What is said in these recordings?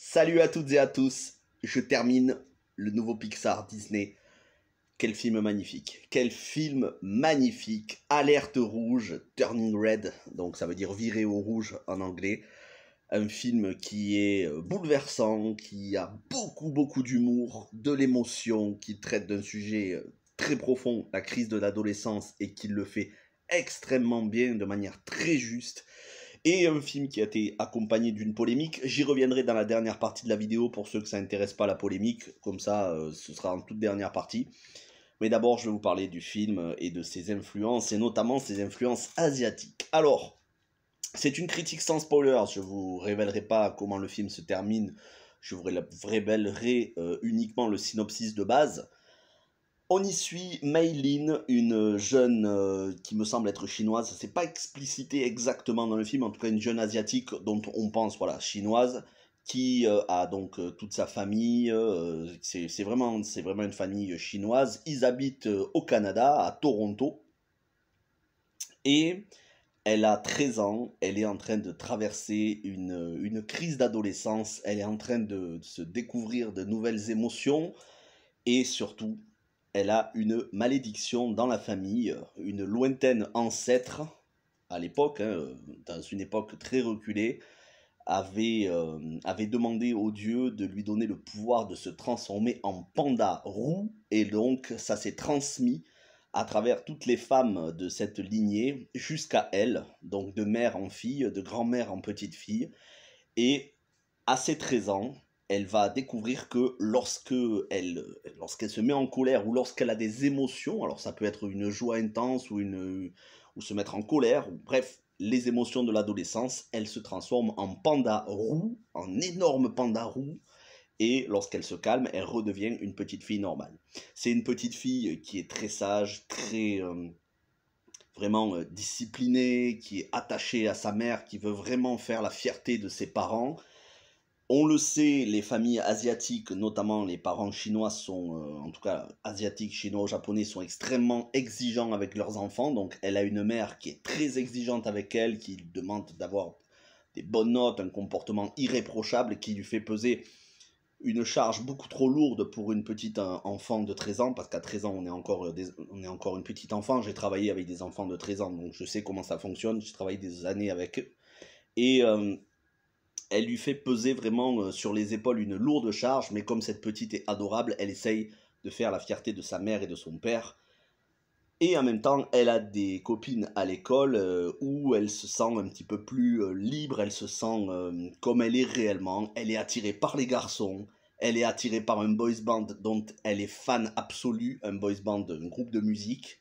Salut à toutes et à tous, je termine le nouveau Pixar Disney. Quel film magnifique, quel film magnifique. Alerte rouge, turning red, donc ça veut dire virer au rouge en anglais. Un film qui est bouleversant, qui a beaucoup d'humour, de l'émotion, qui traite d'un sujet très profond, la crise de l'adolescence, et qui le fait extrêmement bien, de manière très juste. Et un film qui a été accompagné d'une polémique. J'y reviendrai dans la dernière partie de la vidéo pour ceux que ça intéresse pas la polémique, comme ça ce sera en toute dernière partie. Mais d'abord je vais vous parler du film et de ses influences, et notamment ses influences asiatiques. Alors, c'est une critique sans spoilers, je vous révélerai pas comment le film se termine, je vous révélerai uniquement le synopsis de base. On y suit Mei Lin, une jeune qui me semble être chinoise, c'est pas explicité exactement dans le film, en tout cas une jeune asiatique dont on pense, voilà, chinoise, qui a donc toute sa famille, c'est vraiment une famille chinoise. Ils habitent au Canada, à Toronto, et elle a 13 ans, elle est en train de traverser une crise d'adolescence, elle est en train de se découvrir de nouvelles émotions, et surtout, elle a une malédiction dans la famille, une lointaine ancêtre, à l'époque, hein, dans une époque très reculée, avait demandé au dieu de lui donner le pouvoir de se transformer en panda roux, et donc ça s'est transmis à travers toutes les femmes de cette lignée jusqu'à elle, donc de mère en fille, de grand-mère en petite fille, et à ses 13 ans, elle va découvrir que lorsqu'elle se met en colère ou lorsqu'elle a des émotions, alors ça peut être une joie intense ou se mettre en colère, ou bref, les émotions de l'adolescence, elle se transforme en panda roux, en énorme panda roux, et lorsqu'elle se calme, elle redevient une petite fille normale. C'est une petite fille qui est très sage, très vraiment disciplinée, qui est attachée à sa mère, qui veut vraiment faire la fierté de ses parents. On le sait, les familles asiatiques, notamment les parents chinois sont, en tout cas asiatiques, chinois, japonais, sont extrêmement exigeants avec leurs enfants. Donc elle a une mère qui est très exigeante avec elle, qui lui demande d'avoir des bonnes notes, un comportement irréprochable, qui lui fait peser une charge beaucoup trop lourde pour une petite enfant de 13 ans, parce qu'à 13 ans on est encore une petite enfant. J'ai travaillé avec des enfants de 13 ans, donc je sais comment ça fonctionne, j'ai travaillé des années avec eux. Et elle lui fait peser vraiment sur les épaules une lourde charge, mais comme cette petite est adorable, elle essaye de faire la fierté de sa mère et de son père. Et en même temps, elle a des copines à l'école où elle se sent un petit peu plus libre, elle se sent comme elle est réellement. Elle est attirée par les garçons, elle est attirée par un boys band dont elle est fan absolue, un boys band, un groupe de musique.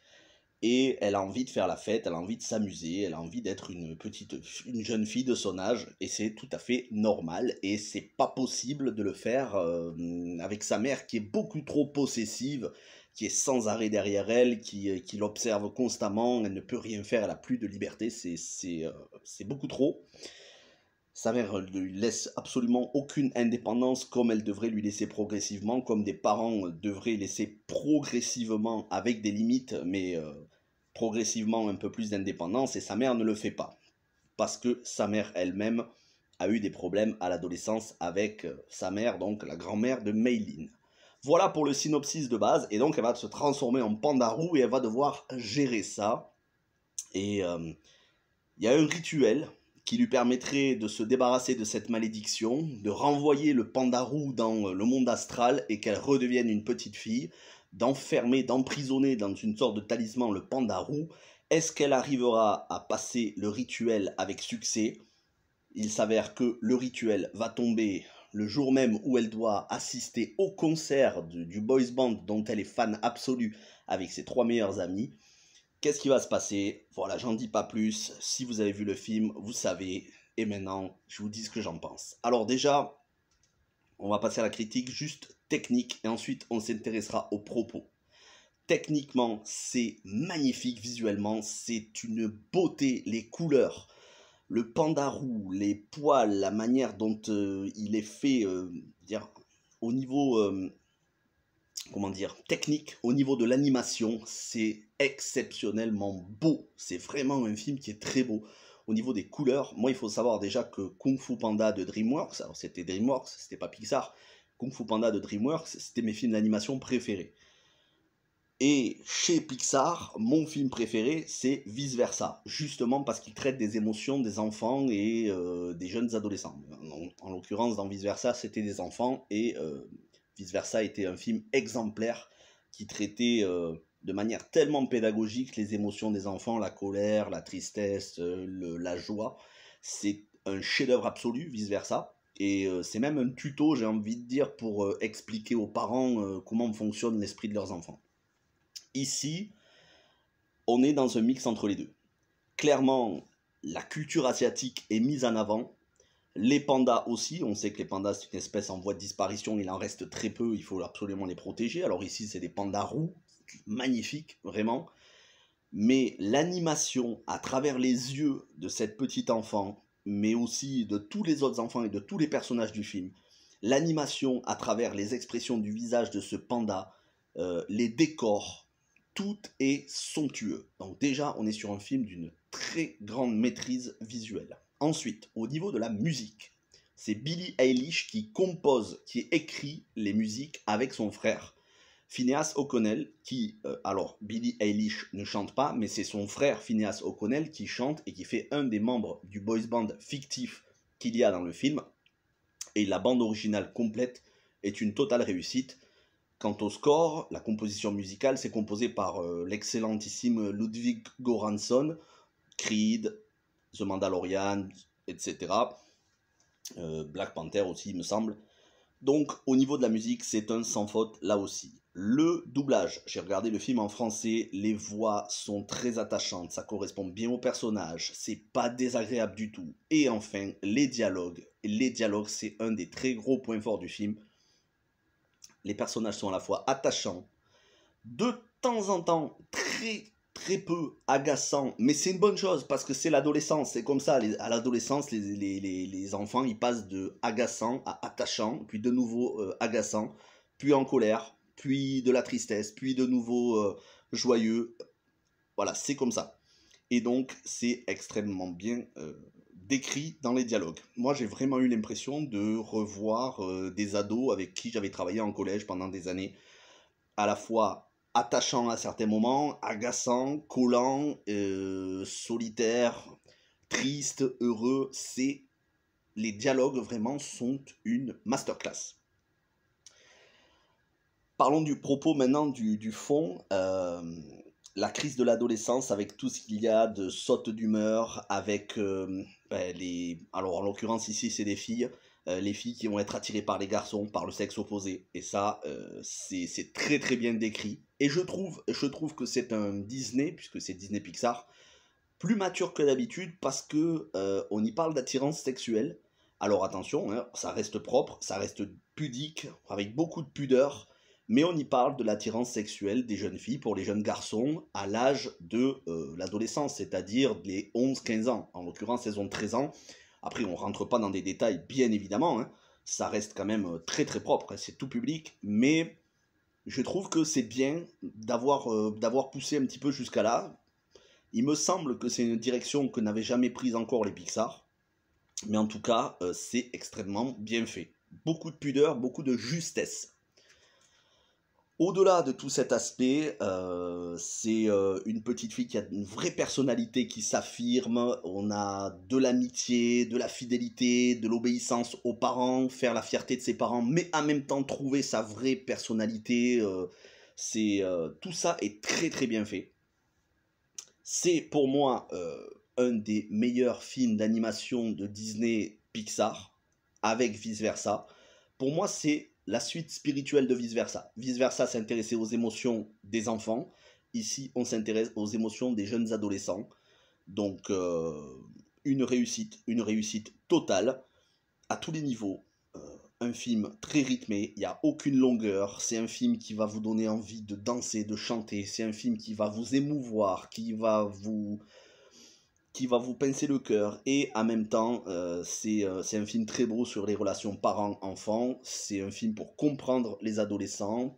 Et elle a envie de faire la fête, elle a envie de s'amuser, elle a envie d'être une jeune fille de son âge, et c'est tout à fait normal, et c'est pas possible de le faire avec sa mère qui est beaucoup trop possessive, qui est sans arrêt derrière elle, qui l'observe constamment, elle ne peut rien faire, elle a plus de liberté, c'est beaucoup trop. Sa mère ne lui laisse absolument aucune indépendance comme elle devrait lui laisser progressivement, comme des parents devraient laisser progressivement avec des limites, mais progressivement un peu plus d'indépendance, et sa mère ne le fait pas. Parce que sa mère elle-même a eu des problèmes à l'adolescence avec sa mère, donc la grand-mère de Mei Lin. Voilà pour le synopsis de base, et donc elle va se transformer en panda roux et elle va devoir gérer ça. Et il y a un rituel qui lui permettrait de se débarrasser de cette malédiction, de renvoyer le panda roux dans le monde astral et qu'elle redevienne une petite fille, d'enfermer, d'emprisonner dans une sorte de talisman le panda roux. Est-ce qu'elle arrivera à passer le rituel avec succès? Il s'avère que le rituel va tomber le jour même où elle doit assister au concert du boys band dont elle est fan absolue avec ses 3 meilleurs amis. Qu'est-ce qui va se passer? Voilà, j'en dis pas plus. Si vous avez vu le film, vous savez. Et maintenant, je vous dis ce que j'en pense. Alors déjà, on va passer à la critique juste technique et ensuite on s'intéressera aux propos. Techniquement, c'est magnifique visuellement, c'est une beauté, les couleurs, le panda roux, les poils, la manière dont il est fait, dire, au niveau comment dire, technique, au niveau de l'animation, c'est exceptionnellement beau. C'est vraiment un film qui est très beau. au niveau des couleurs, moi il faut savoir déjà que Kung Fu Panda de DreamWorks, alors c'était DreamWorks, c'était pas Pixar, Kung Fu Panda de DreamWorks, c'était mes films d'animation préférés. Et chez Pixar, mon film préféré, c'est Vice Versa, justement parce qu'il traite des émotions des enfants et des jeunes adolescents. En l'occurrence, dans Vice Versa, c'était des enfants et Vice Versa était un film exemplaire qui traitait de manière tellement pédagogique les émotions des enfants, la colère, la tristesse, la joie. C'est un chef-d'œuvre absolu, Vice Versa. Et c'est même un tuto, j'ai envie de dire, pour expliquer aux parents comment fonctionne l'esprit de leurs enfants. Ici, on est dans un mix entre les deux. Clairement, la culture asiatique est mise en avant. Les pandas aussi, on sait que les pandas c'est une espèce en voie de disparition, il en reste très peu, il faut absolument les protéger. Alors ici c'est des pandas roux, magnifiques, vraiment. Mais l'animation à travers les yeux de cette petite enfant, mais aussi de tous les autres enfants et de tous les personnages du film, l'animation à travers les expressions du visage de ce panda, les décors, tout est somptueux. Donc déjà, on est sur un film d'une très grande maîtrise visuelle. Ensuite, au niveau de la musique, c'est Billie Eilish qui compose, qui écrit les musiques avec son frère, Phineas O'Connell, qui, alors Billie Eilish ne chante pas, mais c'est son frère Phineas O'Connell qui chante et qui fait un des membres du boys band fictif qu'il y a dans le film. Et la bande originale complète est une totale réussite. Quant au score, la composition musicale, c'est composé par l'excellentissime Ludwig Göransson, Creed, The Mandalorian, etc. Black Panther aussi, il me semble. Donc, au niveau de la musique, c'est un sans faute là aussi. Le doublage, j'ai regardé le film en français, les voix sont très attachantes, ça correspond bien au personnage, c'est pas désagréable du tout. Et enfin, les dialogues, c'est un des très gros points forts du film. Les personnages sont à la fois attachants, de temps en temps très peu agaçants, mais c'est une bonne chose parce que c'est l'adolescence, c'est comme ça, à l'adolescence les enfants ils passent de agaçant à attachant, puis de nouveau agaçant, puis en colère, puis de la tristesse, puis de nouveau joyeux, voilà c'est comme ça. Et donc c'est extrêmement bien décrit dans les dialogues. Moi j'ai vraiment eu l'impression de revoir des ados avec qui j'avais travaillé en collège pendant des années, à la fois attachant à certains moments, agaçant, collant, solitaire, triste, heureux. Les dialogues vraiment sont une masterclass. Parlons du propos maintenant, du fond. La crise de l'adolescence avec tout ce qu'il y a de saute d'humeur, avec alors en l'occurrence ici c'est des filles, les filles qui vont être attirées par les garçons, par le sexe opposé, et ça c'est très très bien décrit. Et je trouve que c'est un Disney, puisque c'est Disney Pixar, plus mature que d'habitude parce que on y parle d'attirance sexuelle. Alors attention, hein, ça reste propre, ça reste pudique, avec beaucoup de pudeur, mais on y parle de l'attirance sexuelle des jeunes filles pour les jeunes garçons à l'âge de l'adolescence, c'est-à-dire les 11-15 ans. En l'occurrence, elles ont 13 ans. Après, on rentre pas dans des détails, bien évidemment, hein. Ça reste quand même très très propre, hein, c'est tout public, mais je trouve que c'est bien d'avoir poussé un petit peu jusqu'à là. Il me semble que c'est une direction que n'avaient jamais prise encore les Pixar, mais en tout cas, c'est extrêmement bien fait. Beaucoup de pudeur, beaucoup de justesse. Au-delà de tout cet aspect, c'est une petite fille qui a une vraie personnalité qui s'affirme. On a de l'amitié, de la fidélité, de l'obéissance aux parents, faire la fierté de ses parents, mais en même temps trouver sa vraie personnalité. Tout ça est très très bien fait. C'est pour moi un des meilleurs films d'animation de Disney Pixar, avec Vice Versa. Pour moi, c'est la suite spirituelle de Vice Versa. Vice Versa s'intéressait aux émotions des enfants. Ici, on s'intéresse aux émotions des jeunes adolescents. Donc, une réussite totale à tous les niveaux. Un film très rythmé, il n'y a aucune longueur, c'est un film qui va vous donner envie de danser, de chanter, c'est un film qui va vous émouvoir, qui va vous pincer le cœur, et en même temps, c'est un film très beau sur les relations parents-enfants, c'est un film pour comprendre les adolescents,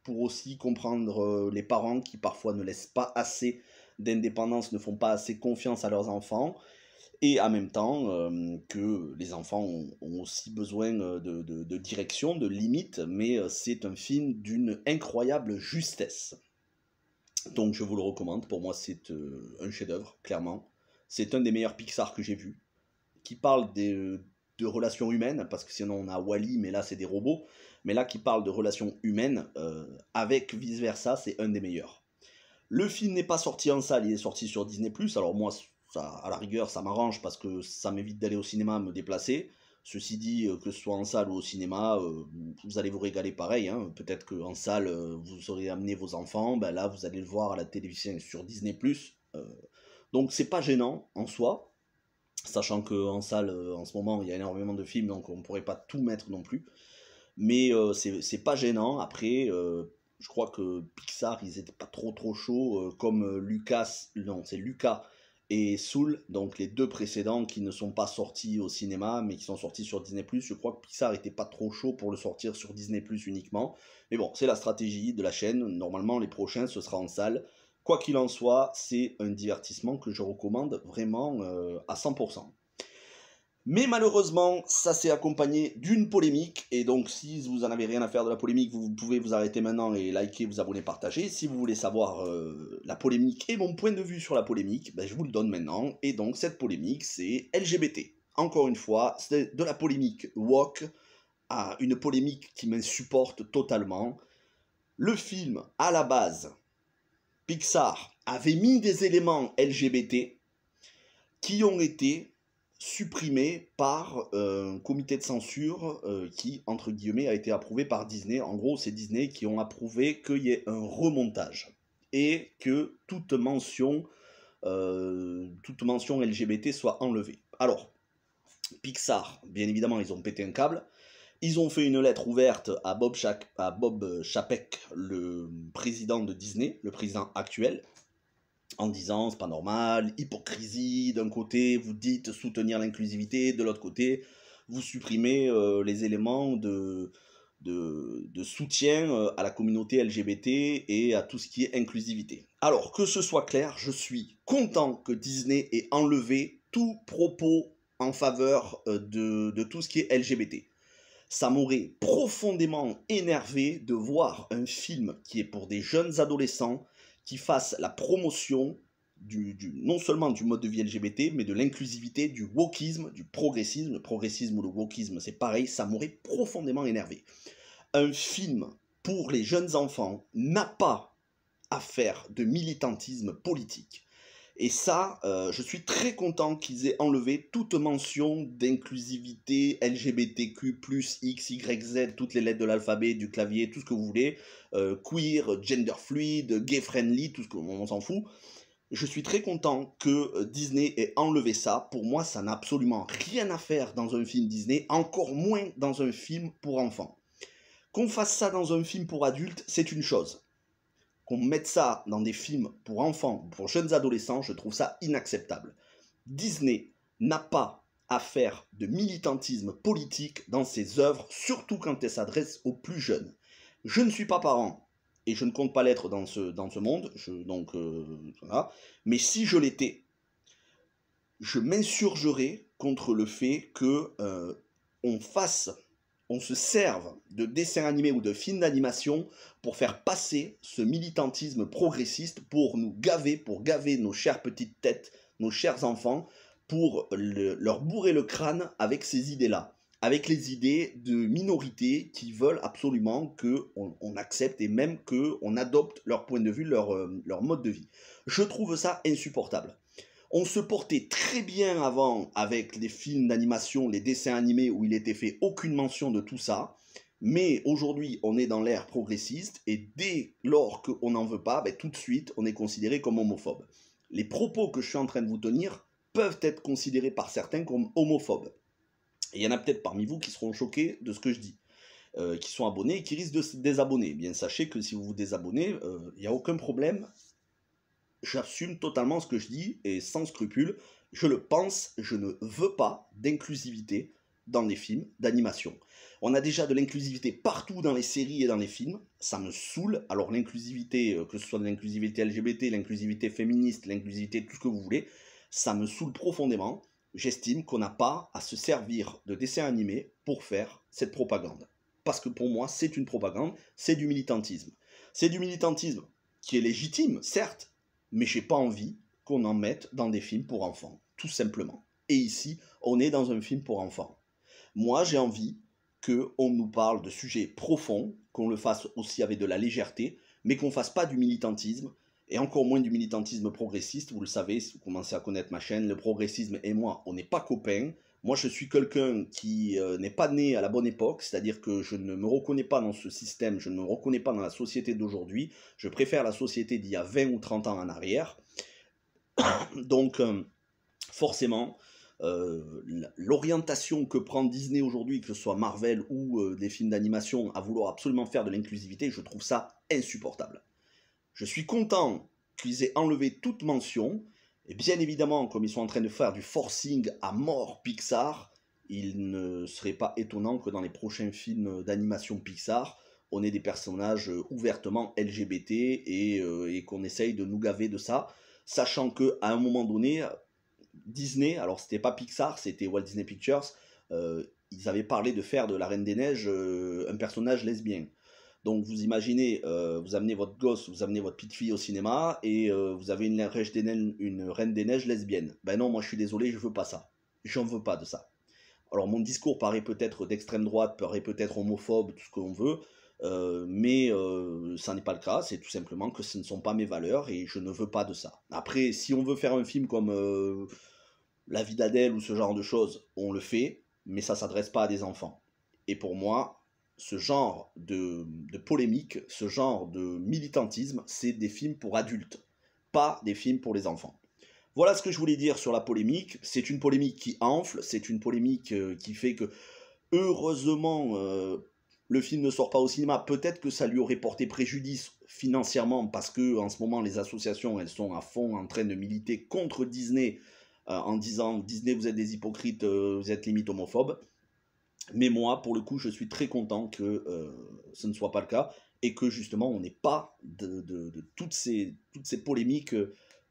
pour aussi comprendre les parents qui parfois ne laissent pas assez d'indépendance, ne font pas assez confiance à leurs enfants, et en même temps que les enfants ont aussi besoin de direction, de limites, mais c'est un film d'une incroyable justesse. Donc je vous le recommande, pour moi c'est un chef-d'œuvre, clairement. C'est un des meilleurs Pixar que j'ai vu, qui parle de relations humaines, parce que sinon on a Wall-E, mais là c'est des robots, mais là qui parle de relations humaines, avec vice-versa, c'est un des meilleurs. Le film n'est pas sorti en salle, il est sorti sur Disney+, alors moi, ça, à la rigueur, ça m'arrange, parce que ça m'évite d'aller au cinéma, me déplacer. Ceci dit, que ce soit en salle ou au cinéma, vous allez vous régaler pareil, hein. Peut-être qu'en salle, vous aurez amené vos enfants, ben là, vous allez le voir à la télévision sur Disney+. Donc c'est pas gênant, en soi, sachant qu'en salle, en ce moment, il y a énormément de films, donc on pourrait pas tout mettre non plus. Mais c'est pas gênant. Après, je crois que Pixar, ils étaient pas trop chauds, comme Lucas, non, c'est Lucas et Soul, donc les deux précédents qui ne sont pas sortis au cinéma, mais qui sont sortis sur Disney+. Je crois que Pixar était pas trop chaud pour le sortir sur Disney+, uniquement. Mais bon, c'est la stratégie de la chaîne. Normalement, les prochains, ce sera en salle. Quoi qu'il en soit, c'est un divertissement que je recommande vraiment à 100%. Mais malheureusement, ça s'est accompagné d'une polémique, et donc si vous en avez rien à faire de la polémique, vous pouvez vous arrêter maintenant et liker, vous abonner, partager. Si vous voulez savoir la polémique et mon point de vue sur la polémique, ben, je vous le donne maintenant. Et donc cette polémique, c'est LGBT. Encore une fois, c'est de la polémique woke à une polémique qui m'insupporte totalement. Le film, à la base, Pixar avait mis des éléments LGBT qui ont été supprimé par un comité de censure qui, entre guillemets, a été approuvé par Disney. En gros, c'est Disney qui ont approuvé qu'il y ait un remontage et que toute mention LGBT soit enlevée. Alors, Pixar, bien évidemment, ils ont pété un câble. Ils ont fait une lettre ouverte à Bob Chapek, le président de Disney, le président actuel, en disant c'est pas normal, hypocrisie, d'un côté vous dites soutenir l'inclusivité, de l'autre côté vous supprimez les éléments de soutien à la communauté LGBT et à tout ce qui est inclusivité. Alors que ce soit clair, je suis content que Disney ait enlevé tout propos en faveur de tout ce qui est LGBT. Ça m'aurait profondément énervé de voir un film qui est pour des jeunes adolescents qui fasse la promotion non seulement du mode de vie LGBT, mais de l'inclusivité, du wokisme, du progressisme. Le progressisme ou le wokisme, c'est pareil, ça m'aurait profondément énervé. Un film pour les jeunes enfants n'a pas à faire de militantisme politique. Et ça, je suis très content qu'ils aient enlevé toute mention d'inclusivité LGBTQ+, X, Y, Z, toutes les lettres de l'alphabet, du clavier, tout ce que vous voulez, queer, gender fluid, gay friendly, tout ce qu'on s'en fout. Je suis très content que Disney ait enlevé ça. Pour moi, ça n'a absolument rien à faire dans un film Disney, encore moins dans un film pour enfants. Qu'on fasse ça dans un film pour adultes, c'est une chose. Qu'on mette ça dans des films pour enfants, pour jeunes adolescents, je trouve ça inacceptable. Disney n'a pas à faire de militantisme politique dans ses œuvres, surtout quand elles s'adressent aux plus jeunes. Je ne suis pas parent, et je ne compte pas l'être dans ce monde, voilà. Mais si je l'étais, je m'insurgerais contre le fait que on se serve de dessins animés ou de films d'animation pour faire passer ce militantisme progressiste, pour gaver nos chères petites têtes, nos chers enfants, pour leur bourrer le crâne avec ces idées-là, avec les idées de minorités qui veulent absolument qu'on accepte et même qu'on adopte leur point de vue, leur mode de vie. Je trouve ça insupportable. On se portait très bien avant avec les films d'animation, les dessins animés où il était fait aucune mention de tout ça. Mais aujourd'hui, on est dans l'ère progressiste et dès lors qu'on n'en veut pas, tout de suite, on est considéré comme homophobe. Les propos que je suis en train de vous tenir peuvent être considérés par certains comme homophobes. Et il y en a peut-être parmi vous qui seront choqués de ce que je dis, qui sont abonnés et qui risquent de se désabonner. Bien, sachez que si vous vous désabonnez, il n'y a aucun problème. J'assume totalement ce que je dis et sans scrupule, je le pense, je ne veux pas d'inclusivité dans les films d'animation. On a déjà de l'inclusivité partout dans les séries et dans les films, ça me saoule. Alors l'inclusivité, que ce soit de l'inclusivité LGBT, l'inclusivité féministe, l'inclusivité, tout ce que vous voulez, ça me saoule profondément. j'estime qu'on n'a pas à se servir de dessins animés pour faire cette propagande. Parce que pour moi, c'est une propagande, c'est du militantisme. C'est du militantisme qui est légitime, certes, mais j'ai pas envie qu'on en mette dans des films pour enfants, tout simplement. Et ici, on est dans un film pour enfants. Moi, j'ai envie qu'on nous parle de sujets profonds, qu'on le fasse aussi avec de la légèreté, mais qu'on ne fasse pas du militantisme, et encore moins du militantisme progressiste. Vous le savez, si vous commencez à connaître ma chaîne, le progressisme et moi, on n'est pas copains. Moi, je suis quelqu'un qui n'est pas né à la bonne époque, c'est-à-dire que je ne me reconnais pas dans ce système, je ne me reconnais pas dans la société d'aujourd'hui. Je préfère la société d'il y a 20 ou 30 ans en arrière. Donc, forcément, l'orientation que prend Disney aujourd'hui, que ce soit Marvel ou des films d'animation, à vouloir absolument faire de l'inclusivité, je trouve ça insupportable. Je suis content qu'ils aient enlevé toute mention, et bien évidemment, comme ils sont en train de faire du forcing à mort Pixar, il ne serait pas étonnant que dans les prochains films d'animation Pixar, on ait des personnages ouvertement LGBT et qu'on essaye de nous gaver de ça, sachant qu'à un moment donné, Disney, alors c'était pas Pixar, c'était Walt Disney Pictures, ils avaient parlé de faire de la Reine des Neiges un personnage lesbien. Donc vous imaginez, vous amenez votre gosse, vous amenez votre petite fille au cinéma et vous avez une Reine des Neiges lesbienne. Ben non, moi je suis désolé, je veux pas ça. J'en veux pas de ça. Alors mon discours paraît peut-être d'extrême droite, paraît peut-être homophobe, tout ce que l'on veut, mais ça n'est pas le cas, c'est tout simplement que ce ne sont pas mes valeurs et je ne veux pas de ça. Après, si on veut faire un film comme La vie d'Adèle ou ce genre de choses, on le fait, mais ça ne s'adresse pas à des enfants. Et pour moi, ce genre de polémique, ce genre de militantisme, c'est des films pour adultes, pas des films pour les enfants. Voilà ce que je voulais dire sur la polémique. C'est une polémique qui enfle, c'est une polémique qui fait que, heureusement, le film ne sort pas au cinéma. Peut-être que ça lui aurait porté préjudice financièrement parce que en ce moment les associations elles sont à fond en train de militer contre Disney en disant Disney vous êtes des hypocrites, vous êtes limite homophobes. Mais moi, pour le coup, je suis très content que ce ne soit pas le cas et que justement on n'ait pas de toutes ces polémiques,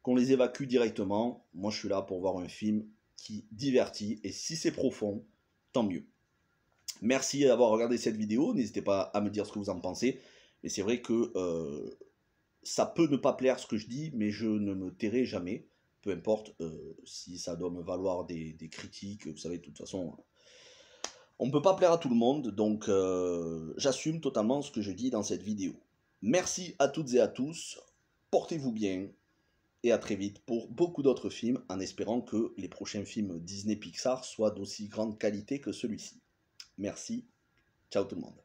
qu'on les évacue directement. Moi, je suis là pour voir un film qui divertit et si c'est profond, tant mieux. Merci d'avoir regardé cette vidéo, n'hésitez pas à me dire ce que vous en pensez. Mais c'est vrai que ça peut ne pas plaire ce que je dis, mais je ne me tairai jamais. Peu importe si ça doit me valoir des critiques, vous savez, de toute façon, on ne peut pas plaire à tout le monde, donc j'assume totalement ce que je dis dans cette vidéo. Merci à toutes et à tous, portez-vous bien, et à très vite pour beaucoup d'autres films, en espérant que les prochains films Disney Pixar soient d'aussi grande qualité que celui-ci. Merci, ciao tout le monde.